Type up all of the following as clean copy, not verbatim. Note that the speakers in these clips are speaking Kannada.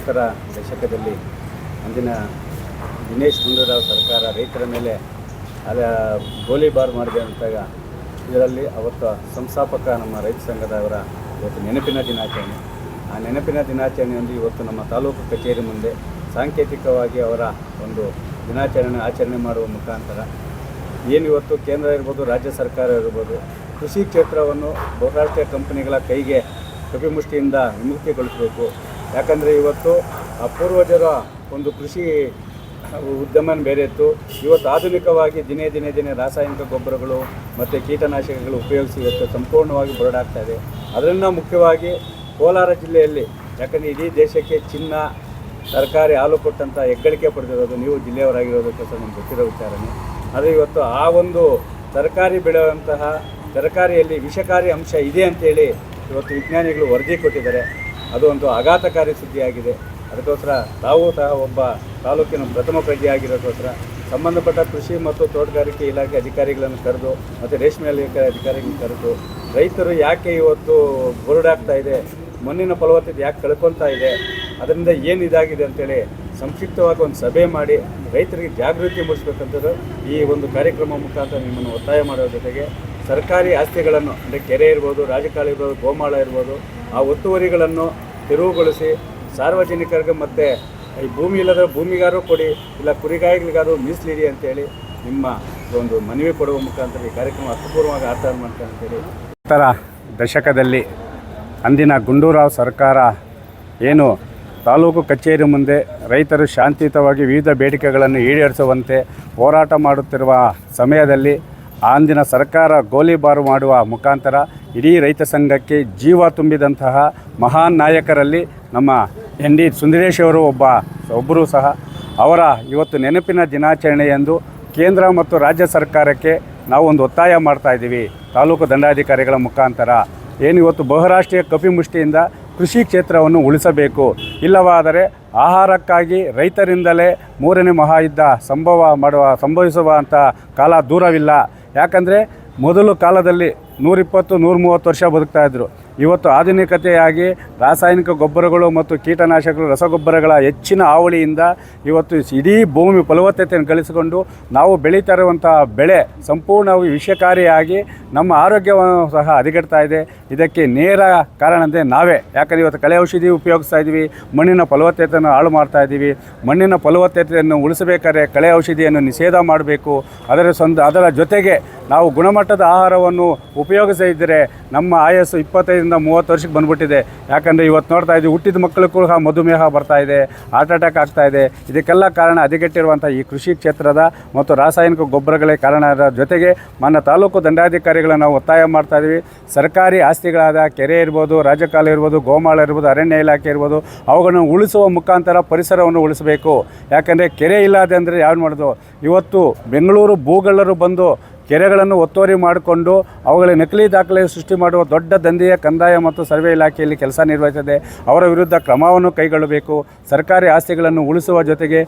70ರ ದಶಕದಲ್ಲಿ ಅಂದಿನ ದಿನೇಶ್ ಗುಂಡೂರಾವ್ ಸರ್ಕಾರ ರೈತರ ಮೇಲೆ ಗೋಲಿಬಾರ್ ಮಾಡಿದೆ ಅಂತಾಗ ಇದರಲ್ಲಿ ಅವತ್ತು ಸಂಸ್ಥಾಪಕ ನಮ್ಮ ರೈತ ಸಂಘದವರ ಇವತ್ತು ನೆನಪಿನ ದಿನಾಚರಣೆ. ಆ ನೆನಪಿನ ದಿನಾಚರಣೆಯೊಂದು ಇವತ್ತು ನಮ್ಮ ತಾಲೂಕು ಕಚೇರಿ ಮುಂದೆ ಸಾಂಕೇತಿಕವಾಗಿ ಅವರ ಒಂದು ದಿನಾಚರಣೆ ಆಚರಣೆ ಮಾಡುವ ಮುಖಾಂತರ ಏನು ಇವತ್ತು ಕೇಂದ್ರ ಇರ್ಬೋದು, ರಾಜ್ಯ ಸರ್ಕಾರ ಇರ್ಬೋದು, ಕೃಷಿ ಕ್ಷೇತ್ರವನ್ನು ಬಹುರಾಷ್ಟ್ರೀಯ ಕಂಪನಿಗಳ ಕೈಗೆ ಕಪಿಮುಷ್ಟಿಯಿಂದ ವಿಮುಕ್ತಿಗೊಳಿಸಬೇಕು. ಯಾಕಂದರೆ ಇವತ್ತು ಆ ಪೂರ್ವಜರ ಒಂದು ಕೃಷಿ ಉದ್ಯಮ ಬೇರೆ ಇತ್ತು. ಇವತ್ತು ಆಧುನಿಕವಾಗಿ ದಿನೇ ರಾಸಾಯನಿಕ ಗೊಬ್ಬರಗಳು ಮತ್ತು ಕೀಟನಾಶಕಗಳು ಉಪಯೋಗಿಸಿ ಇವತ್ತು ಸಂಪೂರ್ಣವಾಗಿ ಬರಡಾಗ್ತಾ ಇದೆ. ಅದರಿಂದ ಮುಖ್ಯವಾಗಿ ಕೋಲಾರ ಜಿಲ್ಲೆಯಲ್ಲಿ, ಯಾಕಂದರೆ ಇಡೀ ದೇಶಕ್ಕೆ ಚಿನ್ನ, ತರಕಾರಿ, ಹಾಲು ಕೊಟ್ಟಂಥ ಹೆಗ್ಗಳಿಕೆ ಪಡೆದಿರೋದು ನೀವು ಜಿಲ್ಲೆಯವರಾಗಿರೋದಕ್ಕೋಸ್ಕರ ನಮ್ಗೆ ಗೊತ್ತಿರೋ ವಿಚಾರನೇ. ಆದರೆ ಇವತ್ತು ಆ ಒಂದು ತರಕಾರಿ ಬೆಳೆಯುವಂತಹ ತರಕಾರಿಯಲ್ಲಿ ವಿಷಕಾರಿ ಅಂಶ ಇದೆ ಅಂತೇಳಿ ಇವತ್ತು ವಿಜ್ಞಾನಿಗಳು ವರದಿ ಕೊಟ್ಟಿದ್ದಾರೆ. ಅದು ಒಂದು ಆಘಾತಕಾರಿ ಸುದ್ದಿಯಾಗಿದೆ. ಅದಕ್ಕೋಸ್ಕರ ತಾವೂ ಸಹ ಒಬ್ಬ ತಾಲೂಕಿನ ಪ್ರಥಮ ಪ್ರಜೆಯಾಗಿರೋಕ್ಕೋಸ್ಕರ ಸಂಬಂಧಪಟ್ಟ ಕೃಷಿ ಮತ್ತು ತೋಟಗಾರಿಕೆ ಇಲಾಖೆ ಅಧಿಕಾರಿಗಳನ್ನು ಕರೆದು ಮತ್ತು ರೇಷ್ಮೆ ಇಲಾಖೆ ಅಧಿಕಾರಿಗಳನ್ನು ಕರೆದು ರೈತರು ಯಾಕೆ ಇವತ್ತು ಬುರುಡಾಗ್ತಾ ಇದೆ, ಮಣ್ಣಿನ ಫಲವತ್ತತೆ ಯಾಕೆ ಕಳ್ಕೊಳ್ತಾ ಇದೆ, ಅದರಿಂದ ಏನು ಇದಾಗಿದೆ ಅಂತೇಳಿ ಸಂಕ್ಷಿಪ್ತವಾಗಿ ಒಂದು ಸಭೆ ಮಾಡಿ ರೈತರಿಗೆ ಜಾಗೃತಿ ಮೂಡಿಸ್ಬೇಕಂತದ್ದು ಈ ಒಂದು ಕಾರ್ಯಕ್ರಮ ಮುಖಾಂತರ ನಿಮ್ಮನ್ನು ಒತ್ತಾಯ ಮಾಡೋ ಜೊತೆಗೆ ಸರ್ಕಾರಿ ಆಸ್ತಿಗಳನ್ನು ಅಂದರೆ ಕೆರೆ ಇರ್ಬೋದು, ರಾಜಕಾಲ ಇರ್ಬೋದು, ಗೋಮಾಳ ಇರ್ಬೋದು, ಆ ಒತ್ತುವರಿಗಳನ್ನು ತೆರವುಗೊಳಿಸಿ ಸಾರ್ವಜನಿಕರಿಗೆ ಮತ್ತು ಈ ಭೂಮಿ ಇಲ್ಲದ ಭೂಮಿಗಾರು ಕೊಡಿ, ಇಲ್ಲ ಕುರಿಗಾಯಿಗಳಿಗಾರು ಮೀಸಲಿಡಿ ಅಂತೇಳಿ ನಿಮ್ಮ ಒಂದು ಮನವಿ ಕೊಡುವ ಮುಖಾಂತರ ಈ ಕಾರ್ಯಕ್ರಮ ಅರ್ಥಪೂರ್ಣವಾಗಿ ಆಚರಣೆ ಮಾಡ್ತಾರೆ ಅಂತೇಳಿ. 70ರ ದಶಕದಲ್ಲಿ ಅಂದಿನ ಗುಂಡೂರಾವ್ ಸರ್ಕಾರ ಏನು ತಾಲೂಕು ಕಚೇರಿ ಮುಂದೆ ರೈತರು ಶಾಂತಿಯುತವಾಗಿ ವಿವಿಧ ಬೇಡಿಕೆಗಳನ್ನು ಈಡೇರಿಸುವಂತೆ ಹೋರಾಟ ಮಾಡುತ್ತಿರುವ ಸಮಯದಲ್ಲಿ ಅಂದಿನ ಸರ್ಕಾರ ಗೋಲಿಬಾರು ಮಾಡುವ ಮುಖಾಂತರ ಇಡೀ ರೈತ ಸಂಘಕ್ಕೆ ಜೀವ ತುಂಬಿದಂತಹ ಮಹಾನ್ ನಾಯಕರಲ್ಲಿ ನಮ್ಮ ಎನ್ ಡಿ ಸುಂದರೇಶ್ ಅವರು ಒಬ್ಬರು ಸಹ. ಅವರ ಇವತ್ತು ನೆನಪಿನ ದಿನಾಚರಣೆಯಂದು ಕೇಂದ್ರ ಮತ್ತು ರಾಜ್ಯ ಸರ್ಕಾರಕ್ಕೆ ನಾವು ಒಂದು ಒತ್ತಾಯ ಮಾಡ್ತಾಯಿದ್ದೀವಿ. ತಾಲೂಕು ದಂಡಾಧಿಕಾರಿಗಳ ಮುಖಾಂತರ ಏನು ಇವತ್ತು ಬಹುರಾಷ್ಟ್ರೀಯ ಕಪಿಮುಷ್ಟಿಯಿಂದ ಕೃಷಿ ಕ್ಷೇತ್ರವನ್ನು ಉಳಿಸಬೇಕು. ಇಲ್ಲವಾದರೆ ಆಹಾರಕ್ಕಾಗಿ ರೈತರಿಂದಲೇ 3ನೇ ಮಹಾಯುದ್ಧ ಸಂಭವಿಸುವಂಥ ಕಾಲ ದೂರವಿಲ್ಲ. ಯಾಕಂದರೆ ಮೊದಲು ಕಾಲದಲ್ಲಿ 120-130 ವರ್ಷ ಬದುಕ್ತಾಯಿದ್ರು. ಇವತ್ತು ಆಧುನಿಕತೆಯಾಗಿ ರಾಸಾಯನಿಕ ಗೊಬ್ಬರಗಳು ಮತ್ತು ಕೀಟನಾಶಕಗಳು, ರಸಗೊಬ್ಬರಗಳ ಹೆಚ್ಚಿನ ಹಾವಳಿಯಿಂದ ಇವತ್ತು ಇಡೀ ಭೂಮಿ ಫಲವತ್ತತೆಯನ್ನು ಗಳಿಸಿಕೊಂಡು ನಾವು ಬೆಳೀತಾ ಇರುವಂಥ ಬೆಳೆ ಸಂಪೂರ್ಣವಾಗಿ ವಿಷಕಾರಿಯಾಗಿ ನಮ್ಮ ಆರೋಗ್ಯವನ್ನು ಸಹ ಹದಗೆಡ್ತಾ ಇದೆ. ಇದಕ್ಕೆ ನೇರ ಕಾರಣ ಅಂದರೆ ನಾವೇ. ಯಾಕಂದರೆ ಇವತ್ತು ಕಳೆ ಔಷಧಿ ಉಪಯೋಗಿಸ್ತಾ ಇದ್ದೀವಿ, ಮಣ್ಣಿನ ಫಲವತ್ತತೆಯನ್ನು ಹಾಳು ಮಾಡ್ತಾ ಇದ್ದೀವಿ. ಮಣ್ಣಿನ ಫಲವತ್ತತೆಯನ್ನು ಉಳಿಸಬೇಕಾದ್ರೆ ಕಳೆ ಔಷಧಿಯನ್ನು ನಿಷೇಧ ಮಾಡಬೇಕು. ಅದರ ಜೊತೆಗೆ ನಾವು ಗುಣಮಟ್ಟದ ಆಹಾರವನ್ನು ಉಪಯೋಗಿಸಿದರೆ ನಮ್ಮ ಆಯಸ್ಸು 25-30 ವರ್ಷಕ್ಕೆ ಬಂದುಬಿಟ್ಟಿದೆ. ಯಾಕಂದರೆ ಇವತ್ತು ನೋಡ್ತಾ ಇದ್ದೀವಿ, ಹುಟ್ಟಿದ ಮಕ್ಕಳಿಗೂ ಸಹ ಮಧುಮೇಹ ಬರ್ತಾ ಇದೆ, ಹಾರ್ಟ್ ಅಟ್ಯಾಕ್ ಆಗ್ತಾ ಇದೆ. ಇದಕ್ಕೆಲ್ಲ ಕಾರಣ ಹದಗೆಟ್ಟಿರುವಂಥ ಈ ಕೃಷಿ ಕ್ಷೇತ್ರದ ಮತ್ತು ರಾಸಾಯನಿಕ ಗೊಬ್ಬರಗಳೇ ಕಾರಣ. ಜೊತೆಗೆ ಮಾನ್ಯ ತಾಲೂಕು ದಂಡಾಧಿಕಾರಿಗಳನ್ನು ನಾವು ಒತ್ತಾಯ ಮಾಡ್ತಾ ಇದ್ದೀವಿ. ಸರ್ಕಾರಿ ಆಸ್ತಿಗಳಾದ ಕೆರೆ ಇರ್ಬೋದು, ರಾಜಕಾಲ ಇರ್ಬೋದು, ಗೋಮಾಳ ಇರ್ಬೋದು, ಅರಣ್ಯ ಇಲಾಖೆ ಇರ್ಬೋದು, ಅವುಗಳನ್ನು ಉಳಿಸುವ ಮುಖಾಂತರ ಪರಿಸರವನ್ನು ಉಳಿಸಬೇಕು. ಯಾಕಂದರೆ ಕೆರೆ ಇಲ್ಲದೆ ಅಂದರೆ ಯಾರು ಮಾಡೋದು? ಇವತ್ತು ಬೆಂಗಳೂರು ಭೂಗಳ್ಳರು ಬಂದು ಕೆರೆಗಳನ್ನು ಒತ್ತುವರಿ ಮಾಡಿಕೊಂಡು ಅವುಗಳ ನಕಲಿ ದಾಖಲೆ ಸೃಷ್ಟಿ ಮಾಡುವ ದೊಡ್ಡ ದಂಧೆಯ ಕಂದಾಯ ಮತ್ತು ಸರ್ವೆ ಇಲಾಖೆಯಲ್ಲಿ ಕೆಲಸ ನಿರ್ವಹಿಸಿದೆ. ಅವರ ವಿರುದ್ಧ ಕ್ರಮವನ್ನು ಕೈಗೊಳ್ಳಬೇಕು. ಸರ್ಕಾರಿ ಆಸ್ತಿಗಳನ್ನು ಉಳಿಸುವ ಜೊತೆಗೆ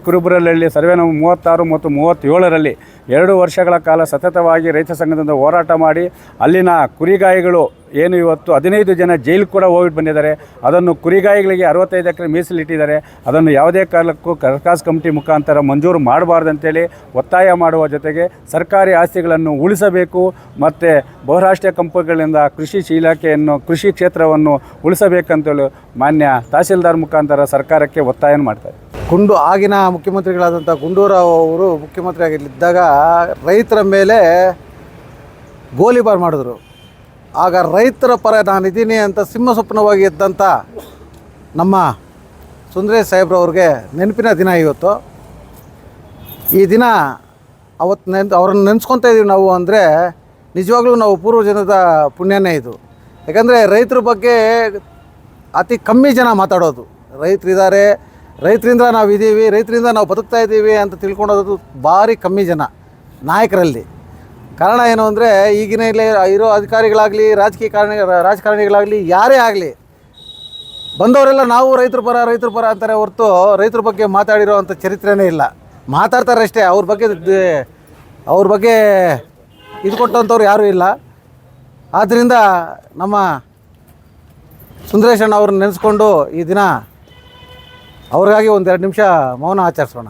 ಕುರುಬರಹಳ್ಳಿ ಸರ್ವೆ ನಂಬರ್ 36 ಮತ್ತು 37ರಲ್ಲಿ 2 ವರ್ಷಗಳ ಕಾಲ ಸತತವಾಗಿ ರೈತ ಸಂಘದಿಂದ ಹೋರಾಟ ಮಾಡಿ ಅಲ್ಲಿನ ಕುರಿಗಾಯಿಗಳು ಏನು ಇವತ್ತು 15 ಜನ ಜೈಲು ಕೂಡ ಹೋಗಿ ಬಂದಿದ್ದಾರೆ. ಅದನ್ನು ಕುರಿಗಾಯಿಗಳಿಗೆ 65 ಎಕರೆ ಮೀಸಲಿಟ್ಟಿದ್ದಾರೆ. ಅದನ್ನು ಯಾವುದೇ ಕಾಲಕ್ಕೂ ಕರ್ಕಾಸ್ ಕಮಿಟಿ ಮುಖಾಂತರ ಮಂಜೂರು ಮಾಡಬಾರ್ದಂತೇಳಿ ಒತ್ತಾಯ ಮಾಡುವ ಜೊತೆಗೆ ಸರ್ಕಾರಿ ಆಸ್ತಿಗಳನ್ನು ಉಳಿಸಬೇಕು ಮತ್ತು ಬಹುರಾಷ್ಟ್ರೀಯ ಕಂಪನಿಗಳಿಂದ ಕೃಷಿ ಇಲಾಖೆಯನ್ನು, ಕೃಷಿ ಕ್ಷೇತ್ರವನ್ನು ಉಳಿಸಬೇಕಂತೇಳಿ ಮಾನ್ಯ ತಹಸೀಲ್ದಾರ್ ಮುಖಾಂತರ ಸರ್ಕಾರಕ್ಕೆ ಒತ್ತಾಯ ಮಾಡ್ತಾರೆ. ಆಗಿನ ಮುಖ್ಯಮಂತ್ರಿಗಳಾದಂಥ ಗುಂಡೂರಾವ್ ಅವರು ಮುಖ್ಯಮಂತ್ರಿಯಾಗಿದ್ದಾಗ ರೈತರ ಮೇಲೆ ಗೋಲಿಬಾರ್ ಮಾಡಿದ್ರು. ಆಗ ರೈತರ ಪರ ನಾನಿದ್ದೀನಿ ಅಂತ ಸಿಂಹಸ್ವಪ್ನವಾಗಿ ಇದ್ದಂಥ ನಮ್ಮ ಸುಂದರೇಶ್ ಸಾಹೇಬ್ರವ್ರಿಗೆ ನೆನಪಿನ ದಿನ ಇವತ್ತು. ಈ ದಿನ ಅವ್ರನ್ನ ನೆನೆಸ್ಕೊತಾ ಇದ್ದೀವಿ ನಾವು ಅಂದರೆ ನಿಜವಾಗ್ಲೂ ನಾವು ಪೂರ್ವಜನದ ಪುಣ್ಯನೇ ಇದು. ಯಾಕಂದರೆ ರೈತರ ಬಗ್ಗೆ ಅತಿ ಕಮ್ಮಿ ಜನ ಮಾತಾಡೋದು. ರೈತರಿದ್ದಾರೆ, ರೈತರಿಂದ ನಾವು ಇದ್ದೀವಿ, ರೈತರಿಂದ ನಾವು ಬದುಕ್ತಾ ಇದ್ದೀವಿ ಅಂತ ತಿಳ್ಕೊಳ್ಳೋದು ಭಾರಿ ಕಮ್ಮಿ ಜನ ನಾಯಕರಲ್ಲಿ. ಕಾರಣ ಏನು ಅಂದರೆ ಈಗಿನ ಇರೋ ಅಧಿಕಾರಿಗಳಾಗಲಿ, ರಾಜಕಾರಣಿಗಳಾಗಲಿ, ಯಾರೇ ಆಗಲಿ ಬಂದವರೆಲ್ಲ ನಾವು ರೈತರ ಪರ ಅಂತಾರೆ ಹೊರತು ರೈತರ ಬಗ್ಗೆ ಮಾತಾಡಿರೋ ಅಂಥ ಚರಿತ್ರೆನೇ ಇಲ್ಲ. ಮಾತಾಡ್ತಾರೆ ಅಷ್ಟೇ. ಅವ್ರ ಬಗ್ಗೆ ಇದು ಕೊಟ್ಟಂಥವ್ರು ಯಾರೂ ಇಲ್ಲ. ಆದ್ದರಿಂದ ನಮ್ಮ ಸುಂದರೇಶಣ್ಣ ಅವ್ರನ್ನ ನೆನೆಸ್ಕೊಂಡು ಈ ದಿನ ಅವ್ರಿಗಾಗಿ ಒಂದೆರಡು ನಿಮಿಷ ಮೌನ ಆಚರಿಸೋಣ.